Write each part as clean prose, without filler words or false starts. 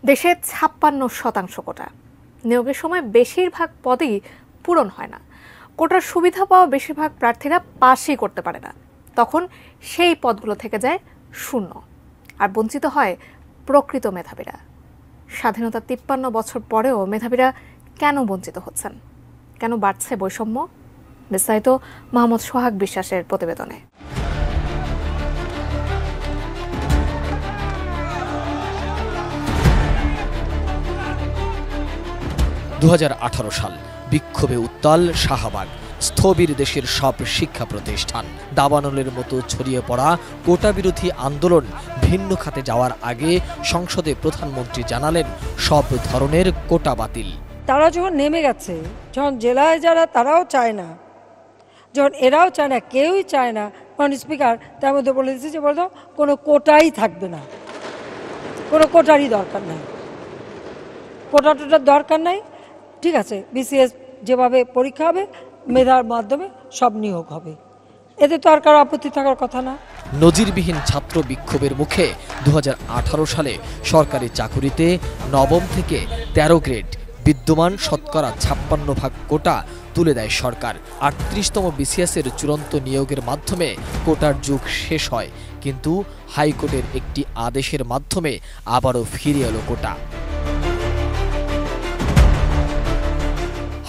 দেশে ৫৬% কোটা। নিয়োগের সময় বেশিরভাগ পদেই পূরণ হয় না। কোটার সুবিধা পাওয়া বেশিরভাগ প্রার্থীরা পাসই করতে পারে না। তখন সেই পদগুলো থেকে যায় শূন্য, আর বঞ্চিত হয় প্রকৃত মেধাবীরা। স্বাধীনতা ৫৩ বছর পরেও মেধাবীরা কেন বঞ্চিত হচ্ছেন? কেন বাড়ছে বৈষম্য? বিস্তারিত মোহাম্মদ সোহাগ বিশ্বাসের প্রতিবেদনে। ২০১৮ সাল, বিক্ষোভে উত্তাল শাহবাগ, স্থবির দেশের সব শিক্ষা প্রতিষ্ঠান। দাবানলের মতো ছড়িয়ে পড়া কোটা বিরোধী আন্দোলন ভিন্ন খাতে যাওয়ার আগে সংসদে প্রধানমন্ত্রী জানালেন সব ধরনের কোটা বাতিল। তারা যখন নেমে গেছে, যখন জেলায় যারা তারাও চায় না, যখন এরাও চায় না, কেউই চায় না, তখন স্পিকার তার মধ্যে বলে দিচ্ছে যে বলতো কোনো কোটাই থাকবে না, কোনো কোটারই দরকার নাই, কোটাটার দরকার নাই। ঠিক আছে, বিসিএস যেভাবে পরীক্ষা হবে মেধার মাধ্যমে সব নিয়োগ হবে, এতে তো আর কারো আপত্তি থাকার কথা না। নজিরবিহীন ছাত্র বিক্ষোভের মুখে ২০১৮ সালে সরকারি চাকুরিতে নবম থেকে ১৩ গ্রেড বিদ্যমান শতকরা ৫৬% কোটা তুলে দেয় সরকার। ৩৮তম বিসিএসের চূড়ান্ত নিয়োগের মাধ্যমে কোটার যুগ শেষ হয়, কিন্তু হাইকোর্টের একটি আদেশের মাধ্যমে আবারও ফিরে এলো কোটা।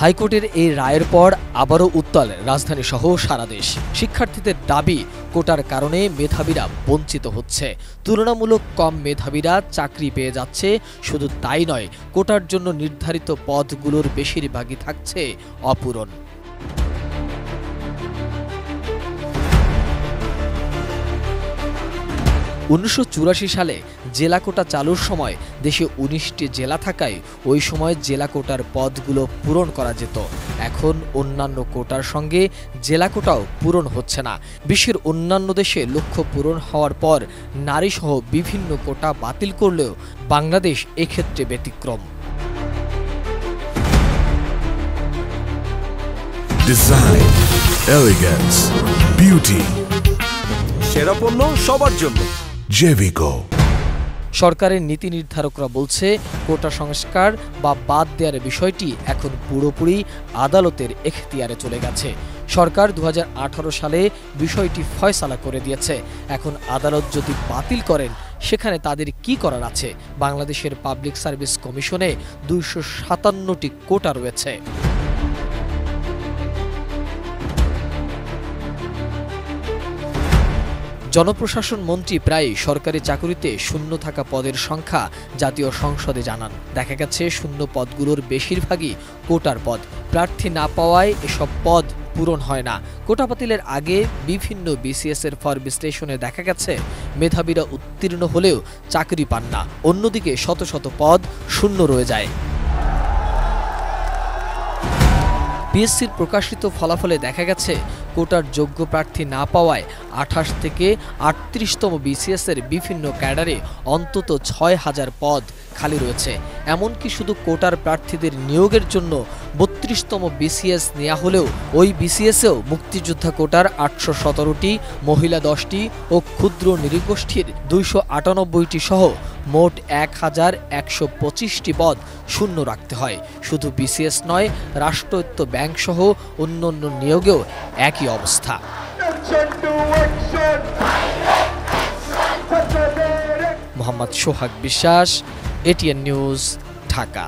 হাইকোর্টের এই রায়ের পর আবারও উত্তাল রাজধানী সহ সারা দেশ। শিক্ষার্থীদের দাবি, কোটার কারণে মেধাবীরা বঞ্চিত হচ্ছে। তুলনামূলক কম মেধাবীরা চাকরি পেয়ে যাচ্ছে। শুধু তাই নয়, কোটার জন্য নির্ধারিত পদগুলোর বেশিরভাগই থাকছে অপূরণ। ১৯৮৪ সালে জেলা কোটা চালুর সময় দেশে ১৯টি জেলা থাকায় ওই সময় জেলা কোটার পদগুলো পূরণ করা যেত। এখন অন্যান্য কোটার সঙ্গে জেলা কোটাও পূরণ হচ্ছে না। বিশ্বের অন্যান্য দেশে লক্ষ্য পূরণ হওয়ার পর নারীসহ বিভিন্ন কোটা বাতিল করলেও বাংলাদেশ এক্ষেত্রে ব্যতিক্রম। ডিজাইন, এলিগেন্স, বিউটি, সেরা পণ্য সবার জন্য জেভিকো। সরকারের নীতি নির্ধারকরা বলছে, কোটা সংস্কার বা বাদ দেওয়ার বিষয়টি এখন পুরোপুরি আদালতের এখতিয়ারে চলে গেছে। সরকার ২০১৮ সালে বিষয়টি ফয়সালা করে দিয়েছে। এখন আদালত যদি বাতিল করেন, সেখানে তাদের কি করার আছে? বাংলাদেশের পাবলিক সার্ভিস কমিশনে ২৫৭টি কোটা রয়েছে। জনপ্রশাসন মন্ত্রী প্রায় সরকারি চাকুরিতে শূন্য থাকা পদের সংখ্যা জাতীয় সংসদে জানান। দেখা গেছে শূন্য পদগুলোর বেশিরভাগই কোটার পদ। প্রার্থী না পাওয়ায় এসব পদ পূরণ হয় না। কোটা বাতিলের আগে বিভিন্ন বিসিএস এর ফর বিশ্লেষণে দেখা গেছে মেধাবীরা উত্তীর্ণ হলেও চাকরি পান না। অন্যদিকে শত শত পদ শূন্য রয়ে যায়। পিএসসির প্রকাশিত ফলাফলে দেখা গেছে কোটার যোগ্য প্রার্থী না পাওয়ায় ২৮ থেকে ৩৮তম বিসিএসের বিভিন্ন ক্যাডারে অন্তত ৬,০০০ পদ খালি রয়েছে। এমনকি শুধু কোটার প্রার্থীদের নিয়োগের জন্য ৩২তম বিসিএস নেওয়া হলেও ওই বিসিএসেও মুক্তিযোদ্ধা কোটার ৮১৭টি, মহিলা 10টি ও ক্ষুদ্র নৃগোষ্ঠীর ২৯৮টি সহ মোট ১,১২৫টি পদ শূন্য রাখতে হয়। শুধু বিসিএস নয়, রাষ্ট্রায়ত্ত ব্যাংক সহ অন্যান্য নিয়োগেও একই অবস্থা। মোহাম্মদ সোহাগ বিশ্বাস, এটিএন নিউজ, ঢাকা।